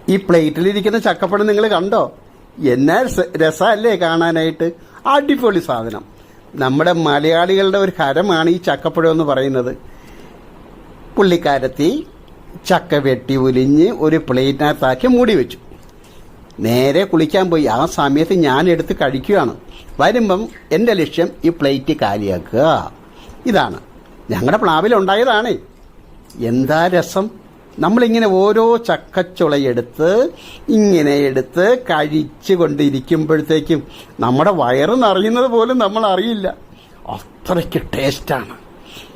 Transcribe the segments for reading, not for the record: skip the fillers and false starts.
ഈ പ്ലേറ്റിലിരിക്കുന്ന ചക്കപ്പഴം നിങ്ങൾ കണ്ടോ? എന്നാ രസമല്ലേ കാണാനായിട്ട്? അടിപൊളി സാധനം. നമ്മുടെ മലയാളികളുടെ ഒരു ഹരമാണ് ഈ ചക്കപ്പഴം എന്ന് പറയുന്നത്. പുള്ളിക്കാരത്തി ചക്ക വെട്ടി ഉലിഞ്ഞ് ഒരു പ്ലേറ്റിനകത്താക്കി മൂടി വെച്ചു. നേരെ കുളിക്കാൻ പോയി. ആ സമയത്ത് ഞാൻ എടുത്ത് കഴിക്കുകയാണ്. വരുമ്പം എൻ്റെ ലക്ഷ്യം ഈ പ്ലേറ്റ് കാലിയാക്കുക. ഇതാണ് ഞങ്ങളുടെ പ്ലാവിലുണ്ടായതാണ്. എന്താ രസം! നമ്മളിങ്ങനെ ഓരോ ചക്കച്ചുളയെടുത്ത് ഇങ്ങനെ എടുത്ത് കഴിച്ചു കൊണ്ടിരിക്കുമ്പോഴത്തേക്കും നമ്മുടെ വയറ് നിറയുന്നത് പോലും നമ്മൾ അറിയില്ല. അത്രയ്ക്ക് ടേസ്റ്റാണ്.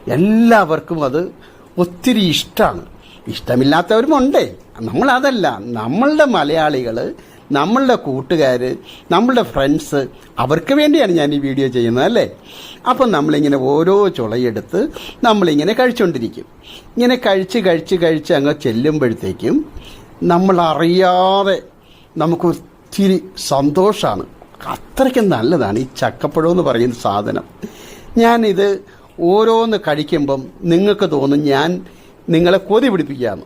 എല്ലാവർക്കും അത് ഒത്തിരി ഇഷ്ടമാണ്. ഇഷ്ടമില്ലാത്തവരുമുണ്ടേ. നമ്മളതല്ല, നമ്മളുടെ മലയാളികൾ, നമ്മളുടെ കൂട്ടുകാർ, നമ്മളുടെ ഫ്രണ്ട്സ്, അവർക്ക് വേണ്ടിയാണ് ഞാൻ ഈ വീഡിയോ ചെയ്യുന്നത് അല്ലേ. അപ്പം നമ്മളിങ്ങനെ ഓരോ ചുളയെടുത്ത് നമ്മളിങ്ങനെ കഴിച്ചുകൊണ്ടിരിക്കും. ഇങ്ങനെ കഴിച്ച് അങ്ങ് ചെല്ലുമ്പോഴത്തേക്കും നമ്മളറിയാതെ നമുക്ക് ഒത്തിരി സന്തോഷമാണ്. അത്രയ്ക്ക് നല്ലതാണ് ഈ ചക്കപ്പഴം എന്ന് പറയുന്ന സാധനം. ഞാനിത് ഓരോന്ന് കഴിക്കുമ്പം നിങ്ങൾക്ക് തോന്നും ഞാൻ നിങ്ങളെ കൊതി പിടിപ്പിക്കുകയാണ്.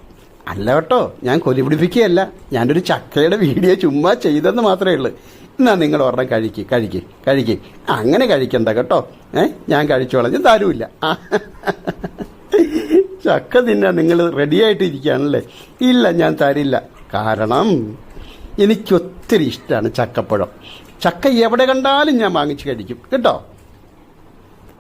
അല്ല കേട്ടോ, ഞാൻ കൊതി പിടിപ്പിക്കുകയല്ല. ഞാനൊരു ചക്കയുടെ വീഡിയോ ചുമ്മാ ചെയ്തെന്ന് മാത്രമേ ഉള്ളൂ. എന്നാൽ നിങ്ങൾ ഒരെണ്ണം കഴിക്ക്. അങ്ങനെ കഴിക്കണ്ട കേട്ടോ. ഞാൻ കഴിച്ചോളാം, ഞാൻ തരൂല്ല. ചക്ക തിന്നാൻ നിങ്ങൾ റെഡിയായിട്ട് ഇരിക്കുകയാണല്ലേ? ഇല്ല, ഞാൻ തരില്ല. കാരണം എനിക്കൊത്തിരി ഇഷ്ടമാണ് ചക്കപ്പഴം. ചക്ക എവിടെ കണ്ടാലും ഞാൻ വാങ്ങിച്ച് കഴിക്കും കേട്ടോ.